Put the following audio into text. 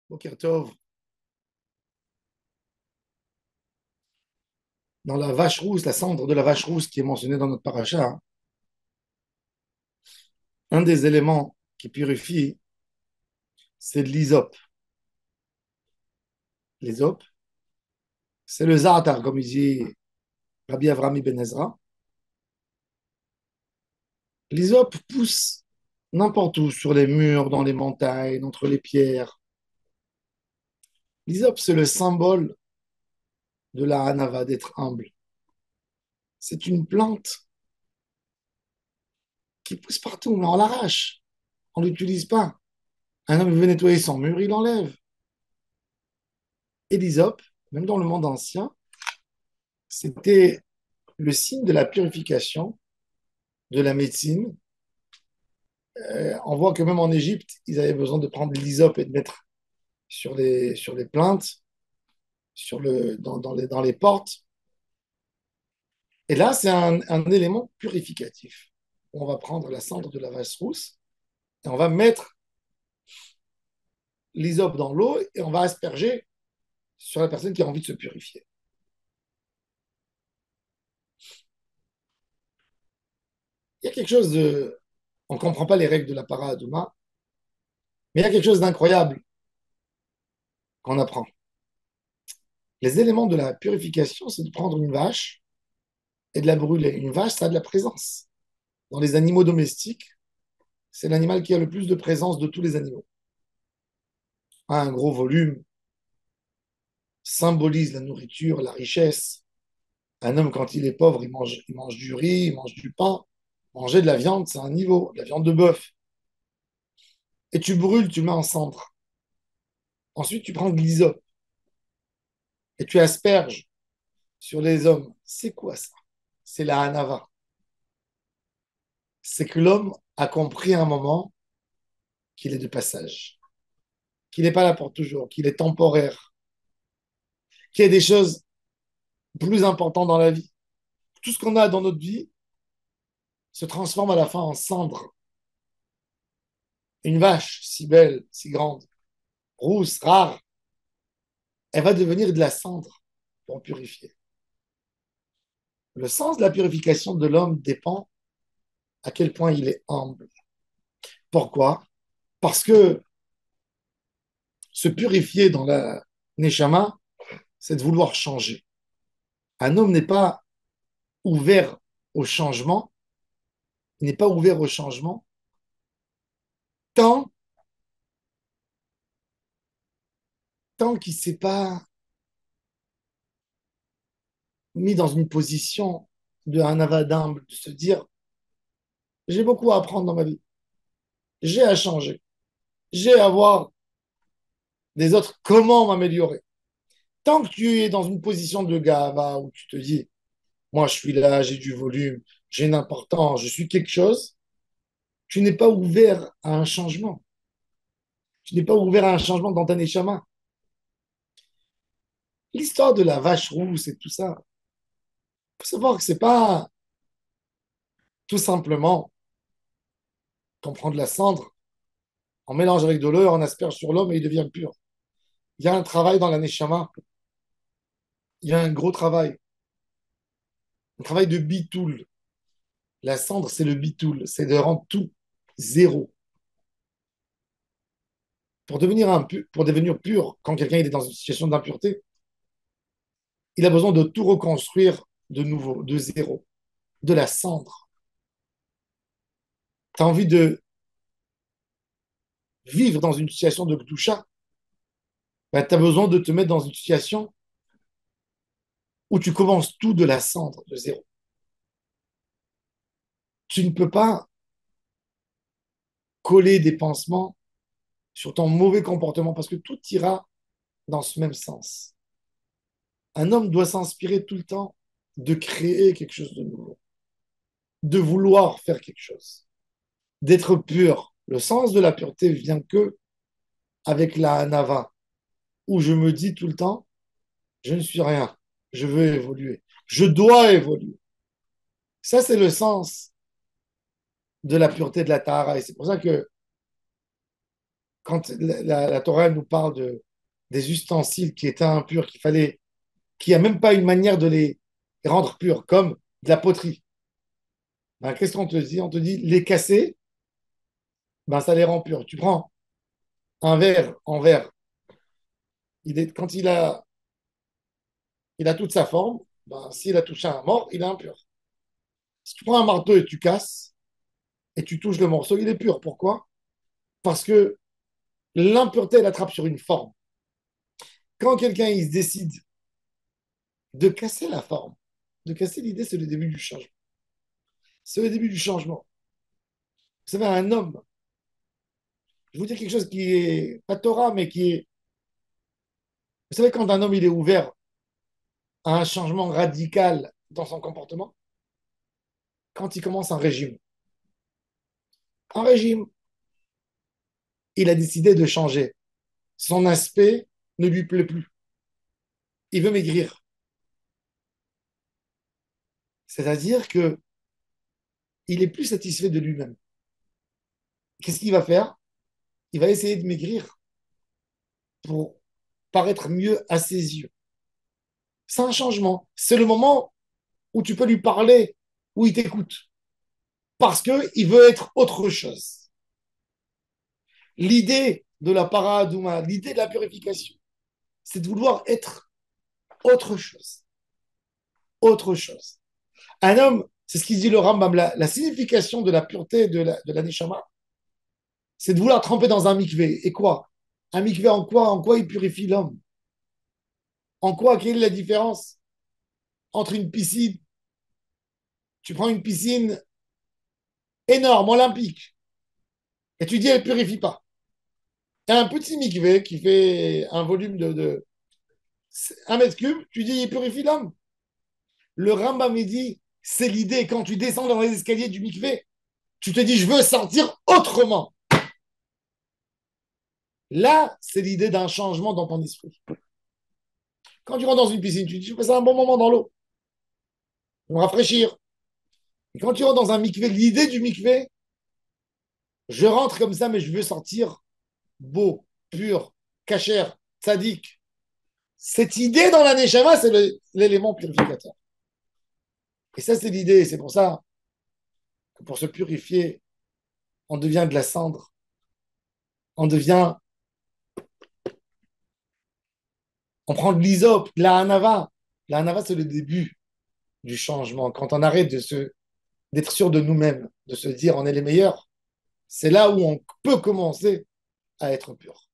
Boker Tov. Dans la vache rousse, la cendre de la vache rousse qui est mentionnée dans notre paracha, hein, un des éléments qui purifie, c'est l'hysope. L'hysope, c'est le za'atar, comme il dit Rabbi Avrami Ben Ezra. L'hysope pousse n'importe où, sur les murs, dans les montagnes, entre les pierres. L'hysope, c'est le symbole de la hanava, d'être humble. C'est une plante qui pousse partout, mais on l'arrache. On ne l'utilise pas. Un homme veut nettoyer son mur, il l'enlève. Et l'hysope, même dans le monde ancien, c'était le signe de la purification, de la médecine. On voit que même en Égypte, ils avaient besoin de prendre l'hysope et de mettre sur les plaintes, dans les portes. Et là, c'est un élément purificatif. On va prendre la cendre de la vache rousse et on va mettre l'hysope dans l'eau et on va asperger sur la personne qui a envie de se purifier. Il y a quelque chose de... On ne comprend pas les règles de la para Aduma, mais il y a quelque chose d'incroyable qu'on apprend. Les éléments de la purification, c'est de prendre une vache et de la brûler. Une vache, ça a de la présence. Dans les animaux domestiques, c'est l'animal qui a le plus de présence de tous les animaux. Un gros volume symbolise la nourriture, la richesse. Un homme, quand il est pauvre, il mange du riz, il mange du pain. Manger de la viande, c'est un niveau, de la viande de bœuf. Et tu brûles, tu mets en cendre. Ensuite, tu prends de l'hysope et tu asperges sur les hommes. C'est quoi ça? C'est la hanava. C'est que l'homme a compris à un moment qu'il est de passage, qu'il n'est pas là pour toujours, qu'il est temporaire, qu'il y a des choses plus importantes dans la vie. Tout ce qu'on a dans notre vie se transforme à la fin en cendre. Une vache si belle, si grande, rousse, rare, elle va devenir de la cendre pour purifier. Le sens de la purification de l'homme dépend à quel point il est humble. Pourquoi? Parce que se purifier dans la neshama, c'est de vouloir changer. Un homme n'est pas ouvert au changement, il n'est pas ouvert au changement tant, tant qu'il ne s'est pas mis dans une position de un ava d'humble, de se dire j'ai beaucoup à apprendre dans ma vie, j'ai à changer, j'ai à voir des autres comment m'améliorer. Tant que tu es dans une position de gava où tu te dis moi je suis là, j'ai du volume, j'ai une importance, je suis quelque chose, tu n'es pas ouvert à un changement. Tu n'es pas ouvert à un changement dans ta neshama. L'histoire de la vache rousse et tout ça, il faut savoir que c'est pas tout simplement qu'on prend de la cendre, on mélange avec de l'eau, on asperge sur l'homme et il devient pur. Il y a un travail dans la neshama, il y a un gros travail, un travail de bitoul. La cendre, c'est le bitoul, c'est de rendre tout zéro. Pour devenir pur, quand quelqu'un est dans une situation d'impureté, il a besoin de tout reconstruire de nouveau, de zéro, de la cendre. Tu as envie de vivre dans une situation de Kdusha, ben, tu as besoin de te mettre dans une situation où tu commences tout de la cendre, de zéro. Tu ne peux pas coller des pansements sur ton mauvais comportement parce que tout ira dans ce même sens. Un homme doit s'inspirer tout le temps de créer quelque chose de nouveau, de vouloir faire quelque chose, d'être pur. Le sens de la pureté vient que avec la hanava, où je me dis tout le temps, je ne suis rien, je veux évoluer, je dois évoluer. Ça, c'est le sens de la pureté de la tahara. Et c'est pour ça que Quand la Torah elle nous parle des ustensiles qui étaient impurs, qu'il n'y a même pas une manière de les rendre purs, comme de la poterie. Ben, qu'est-ce qu'on te dit? On te dit les casser, ben, ça les rend purs. Tu prends un verre en verre, quand il a toute sa forme, ben, s'il a touché un mort, il est impur. Si tu prends un marteau et tu casses, et tu touches le morceau, il est pur. Pourquoi? Parce que l'impureté, elle attrape sur une forme. Quand quelqu'un il se décide de casser la forme, de casser l'idée, c'est le début du changement. C'est le début du changement. Vous savez, un homme, je vous dis quelque chose qui est pas Torah, mais qui est. Vous savez, quand un homme il est ouvert à un changement radical dans son comportement, quand il commence un régime. Un régime, il a décidé de changer. Son aspect ne lui plaît plus. Il veut maigrir. C'est-à-dire que il est plus satisfait de lui-même. Qu'est-ce qu'il va faire? Il va essayer de maigrir pour paraître mieux à ses yeux. C'est un changement. C'est le moment où tu peux lui parler, où il t'écoute. Parce qu'il veut être autre chose. L'idée de la paradouma, l'idée de la purification, c'est de vouloir être autre chose. Autre chose. Un homme, c'est ce qu'il dit le Rambam, la signification de la pureté de la neshama, c'est de vouloir tremper dans un mikvé. Et quoi? Un mikvé en quoi? En quoi il purifie l'homme? En quoi? Quelle est la différence entre une piscine? Tu prends une piscine énorme, olympique, et tu dis elle ne purifie pas. Tu as un petit mikvé qui fait un volume de 1 mètre cube, tu dis il purifie l'homme. Le Rambam dit, c'est l'idée, quand tu descends dans les escaliers du mikvé, tu te dis je veux sortir autrement. Là, c'est l'idée d'un changement dans ton esprit. Quand tu rentres dans une piscine, tu te dis je vais passer un bon moment dans l'eau, pour me rafraîchir. Et quand tu rentres dans un mikvé, l'idée du mikvé, je rentre comme ça, mais je veux sortir beau, pur, cachère, tzaddik. Cette idée dans la neshama, c'est l'élément purificateur. Et ça, c'est l'idée. C'est pour ça que pour se purifier, on devient de la cendre. On devient, on prend de l'hysope, de la hanava. La hanava, c'est le début du changement. Quand on arrête d'être sûr de nous-mêmes, de se dire on est les meilleurs, c'est là où on peut commencer à être pur.